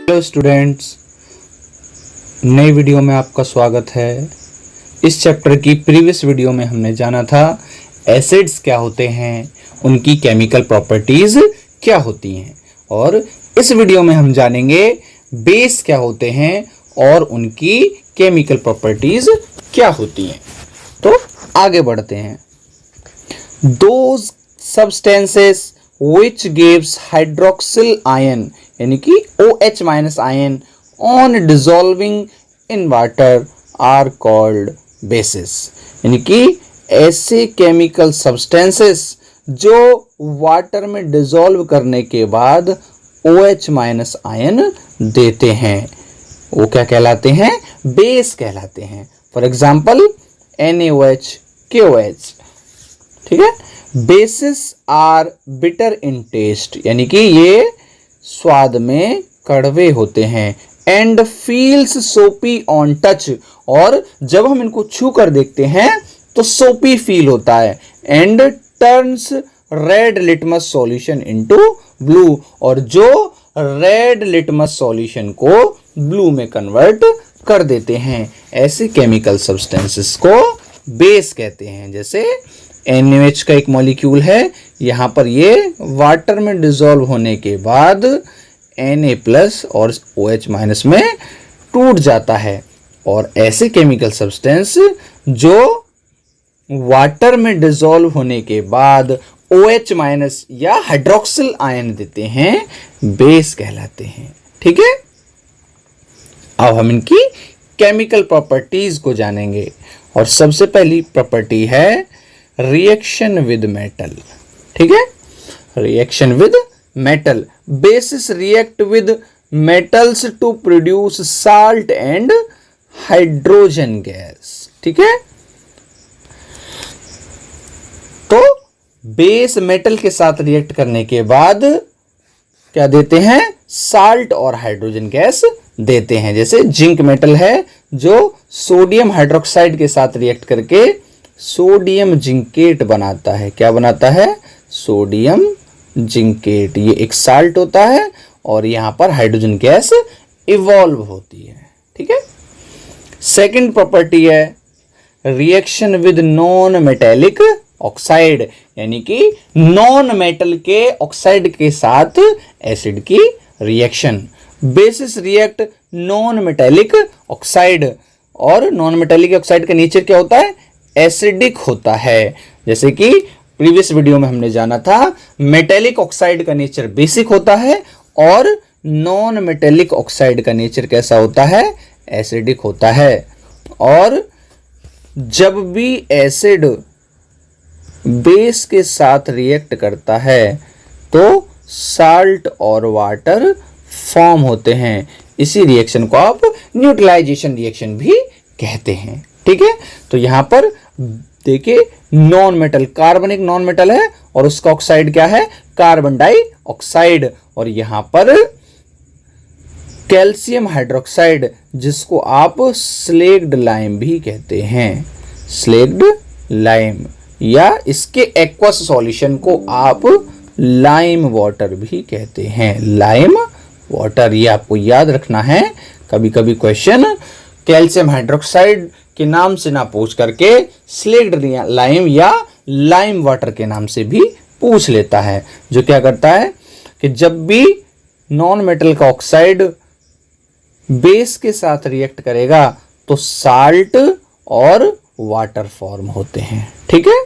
Hello students, नई video में आपका स्वागत है। इस चैप्टर की प्रीवियस वीडियो में हमने जाना था एसिड्स क्या होते हैं, उनकी केमिकल प्रॉपर्टीज क्या होती हैं, और इस वीडियो में हम जानेंगे बेस क्या होते हैं और उनकी केमिकल प्रॉपर्टीज क्या होती हैं। तो आगे बढ़ते हैं। Those substances which gives hydroxyl ion यानी कि OH minus ion on dissolving in water are called bases। यानी कि ऐसे केमिकल सब्सटेंसेस जो वाटर में डिसॉल्व करने के बाद OH माइनस आयन देते हैं वो क्या कहलाते हैं? बेस कहलाते हैं। For example NaOH, KOH। ठीक है। Bases are bitter in taste यानी कि ये स्वाद में कड़वे होते हैं। And feels soapy on touch, और जब हम इनको छू कर देखते हैं तो सोपी फील होता है। And turns red litmus solution into blue, और जो रेड लिटमस सॉल्यूशन को ब्लू में कन्वर्ट कर देते हैं। ऐसे केमिकल सब्सटेंसेस को बेस कहते हैं। जैसे NaOH का एक मॉलिक्यूल है, यहाँ पर ये वाटर में डिसॉल्व होने के बाद Na+ और OH- में टूट जाता है। और ऐसे केमिकल सब्सटेंस जो वाटर में डिसॉल्व होने के बाद OH- या हाइड्रोक्सिल आयन देते हैं बेस कहलाते हैं। ठीक है। अब हम इनकी केमिकल प्रॉपर्टीज को जानेंगे, और सबसे पहली प्रॉपर्टी है रिएक्शन विद मेटल। ठीक है। Reaction with metal. Bases react with metals to produce salt and hydrogen gas. ठीक है। तो बेस मेटल के साथ रिएक्ट करने के बाद क्या देते हैं? साल्ट और हाइड्रोजन गैस देते हैं। जैसे जिंक मेटल है जो सोडियम हाइड्रोक्साइड के साथ रिएक्ट करके सोडियम जिंकेट बनाता है। क्या बनाता है? Sodium zincate. ये एक साल्ट होता है और यहां पर हाइड्रोजन गैस इवॉल्व होती है। ठीक है। सेकंड प्रॉपर्टी है reaction with non metallic oxide, यानी कि नॉन मेटल के ऑक्साइड के साथ एसिड की reaction. Basis react non metallic oxide, और नॉन मेटेलिक ऑक्साइड का नेचर क्या होता है? एसिडिक होता है। जैसे कि प्रीवियस वीडियो में हमने जाना था मेटेलिक ऑक्साइड का नेचर बेसिक होता है और नॉन मेटेलिक ऑक्साइड का नेचर कैसा होता है? एसिडिक होता है। और जब भी एसिड बेस के साथ रिएक्ट करता है तो साल्ट और वाटर फॉर्म होते हैं। इसी रिएक्शन को आप न्यूट्रलाइजेशन रिएक्शन भी कहते हैं। ठीक है। तो यहां पर देखिए नॉन मेटल, कार्बन एक नॉन मेटल है और उसका ऑक्साइड क्या है? Carbon dioxide. और यहां पर कैल्शियम हाइड्रोक्साइड, जिसको आप स्लेक्ड लाइम भी कहते हैं। स्लेक्ड लाइम, या इसके एक्वस सॉल्यूशन को आप लाइम वाटर भी कहते हैं। लाइम वाटर, ये आपको याद रखना है। कभी कभी क्वेश्चन कैल्शियम हाइड्रोक्साइड के नाम से ना पूछ करके स्लेक्ड लाइम या लाइम वाटर के नाम से भी पूछ लेता है, जो क्या करता है कि जब भी नॉन मेटल का ऑक्साइड बेस के साथ रिएक्ट करेगा तो साल्ट और वाटर फॉर्म होते हैं। ठीक है।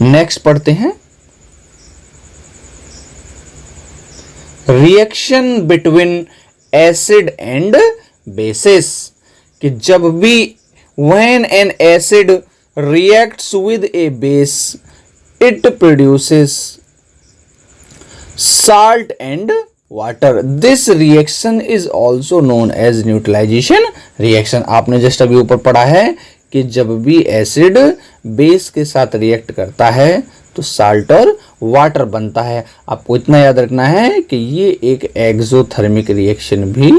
नेक्स्ट पढ़ते हैं reaction between acid and bases, कि जब भी when an acid reacts with a base it produces salt and water. This reaction is also known as neutralization reaction। आपने जस्ट अभी ऊपर पढ़ा है कि जब भी एसिड बेस के साथ रिएक्ट करता है तो साल्ट और वाटर बनता है। आपको इतना याद रखना है कि ये एक एक्सोथर्मिक रिएक्शन भी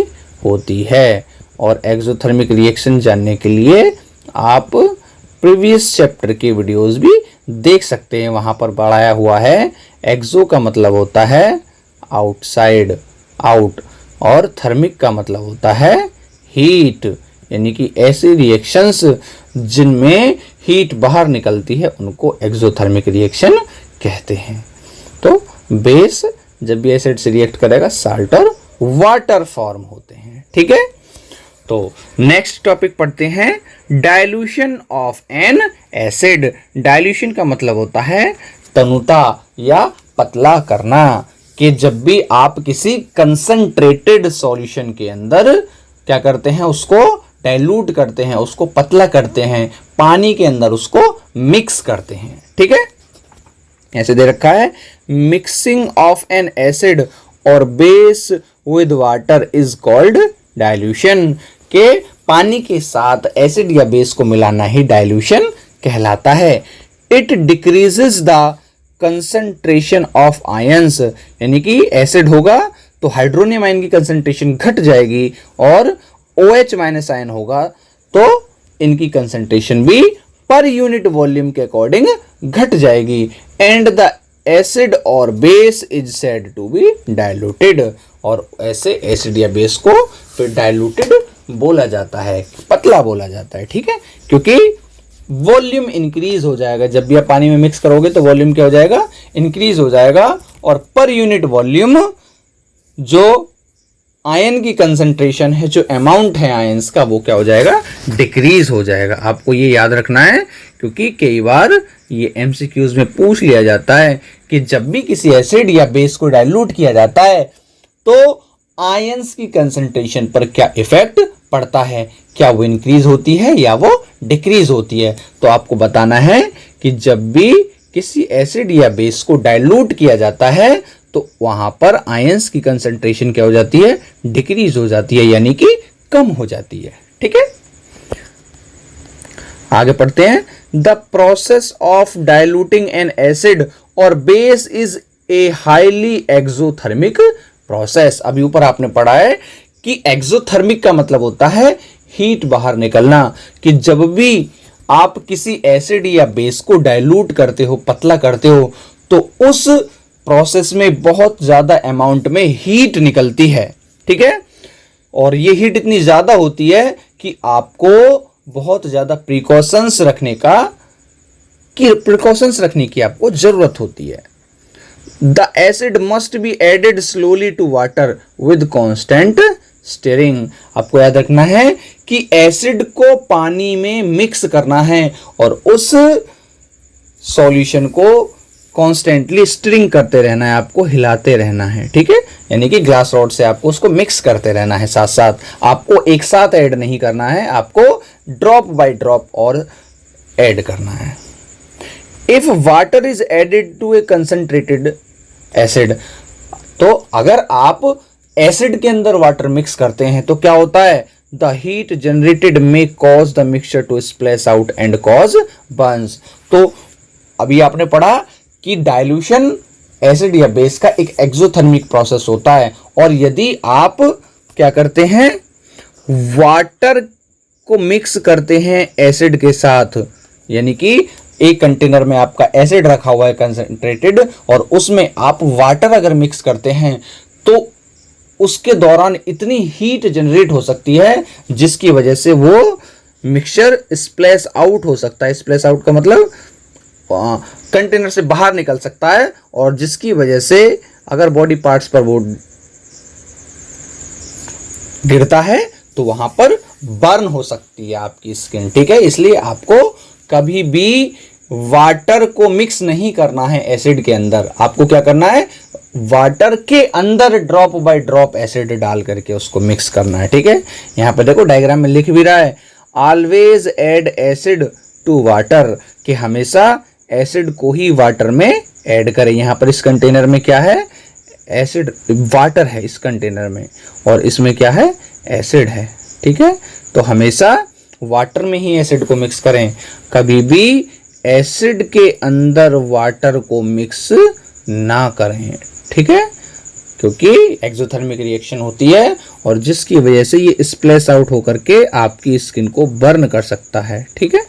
होती है। और एक्सोथर्मिक रिएक्शन जानने के लिए आप प्रीवियस चैप्टर के वीडियोस भी देख सकते हैं, वहां पर बढ़ाया हुआ है। एक्सो का मतलब होता है आउटसाइड, आउट, और थर्मिक का मतलब होता है हीट, यानी कि ऐसे रिएक्शंस जिनमें हीट बाहर निकलती है उनको एक्सोथर्मिक रिएक्शन कहते हैं। तो बेस जब भी एसिड से रिएक्ट करेगा साल्ट और वाटर फॉर्म होते हैं, ठीक है। तो नेक्स्ट टॉपिक पढ़ते हैं, dilution of N acid. Dilution का मतलब होता है तनुता या पतला करना, कि जब भी आप किसी कंसंट्रेटेड सॉल्यूशन के अंदर क्या करते हैं, उसको डाइल्यूट करते हैं, उसको पतला करते हैं, पानी के अंदर उसको मिक्स करते हैं, ठीक है। ऐसे दे रखा है, मिक्सिंग ऑफ एन एसिड और base with water is called dilution, के पानी के साथ एसिड या बेस को मिलाना ही डाइल्यूशन कहलाता है। It decreases the concentration of ions, यानी कि एसिड होगा तो हाइड्रोनियम आयन की कंसंट्रेशन घट जाएगी, और OH माइनस आयन होगा तो इनकी कंसंट्रेशन भी पर यूनिट वॉल्यूम के अकॉर्डिंग घट जाएगी। एंड द एसिड और base is said to be diluted, और ऐसे एसिड या बेस को फिर डाइल्यूटेड बोला जाता है, पतला बोला जाता है, ठीक है, क्योंकि वॉल्यूम इंक्रीज हो जाएगा। जब भी आप पानी में मिक्स करोगे तो वॉल्यूम क्या हो जाएगा, इंक्रीज हो जाएगा, और पर यूनिट वॉल्यूम जो आयन की कंसंट्रेशन है, जो अमाउंट है आयंस का, वो क्या हो जाएगा, डिक्रीज हो जाएगा। आपको ये याद रखना है, क्योंकि कई बार ये MCQs में पूछ लिया जाता है कि जब भी किसी एसिड या बेस को डाइल्यूट किया जाता है तो आयंस की कंसंट्रेशन पर क्या इफेक्ट पड़ता है, क्या वो इंक्रीज होती है या वो डिक्रीज होती है। तो आपको बताना है कि जब भी किसी एसिड या बेस को डाइल्यूट किया जाता है तो वहां पर आयंस की कंसंट्रेशन क्या हो जाती है, डिक्रीज हो जाती है, यानी कि कम हो जाती है, ठीक है। आगे पढ़ते हैं, the process of diluting an acid और base is a highly exothermic process. अभी ऊपर आपने पढ़ा है कि एक्सोथर्मिक का मतलब होता है हीट बाहर निकलना, कि जब भी आप किसी एसिड या बेस को डाइल्यूट करते हो, पतला करते हो, तो उस प्रोसेस में बहुत ज्यादा अमाउंट में हीट निकलती है, ठीक है। और ये हीट इतनी ज्यादा होती है कि आपको बहुत ज्यादा प्रिकॉशंस रखने की आपको जरूरत होती है। The acid must be added slowly to water with constant stirring. आपको याद रखना है कि एसिड को पानी में मिक्स करना है और उस सॉल्यूशन को कॉन्स्टेंटली स्टिरिंग करते रहना है, आपको हिलाते रहना है, ठीक है। यानी कि ग्लास रॉड से आपको उसको मिक्स करते रहना है, साथ साथ आपको एक साथ ऐड नहीं करना है, आपको ड्रॉप बाय ड्रॉप और ऐड करना है। If water is added to a concentrated acid, तो अगर आप एसिड के अंदर वाटर मिक्स करते हैं तो क्या होता है, the heat generated may cause the mixture to splash out and cause burns. तो अभी आपने पढ़ा कि डाइल्यूशन एसिड या बेस का एक एक्सोथर्मिक प्रोसेस होता है, और यदि आप क्या करते हैं, वाटर को मिक्स करते हैं एसिड के साथ, यानी कि एक कंटेनर में आपका एसिड रखा हुआ है कंसंट्रेटेड, और उसमें आप वाटर अगर मिक्स करते हैं तो उसके दौरान इतनी हीट जनरेट हो सकती है जिसकी वजह से वो मिक्सचर स्प्लैश आउट हो सकता है। स्प्लैश आउट का मतलब कंटेनर से बाहर निकल सकता है, और जिसकी वजह से अगर बॉडी पार्ट्स पर वो गिरता है तो वहां पर बर्न हो सकती है आपकी स्किन, ठीक है। इसलिए आपको कभी भी वाटर को मिक्स नहीं करना है एसिड के अंदर, आपको क्या करना है, वाटर के अंदर ड्रॉप बाय ड्रॉप एसिड डाल करके उसको मिक्स करना है, ठीक है। यहां पर देखो डायग्राम में लिख भी रहा है, always add acid to water, कि हमेशा एसिड को ही वाटर में ऐड करें। यहां पर इस कंटेनर में क्या है, एसिड, वाटर है इस कंटेनर में, और इसमें क्या है, एसिड है, ठीक है। तो हमेशा वाटर में ही एसिड को मिक्स करें, कभी भी एसिड के अंदर वाटर को मिक्स ना करें, ठीक है, क्योंकि एक्सोथर्मिक रिएक्शन होती है और जिसकी वजह से ये स्प्लैश आउट होकर के आपकी स्किन को बर्न कर सकता है, ठीक है।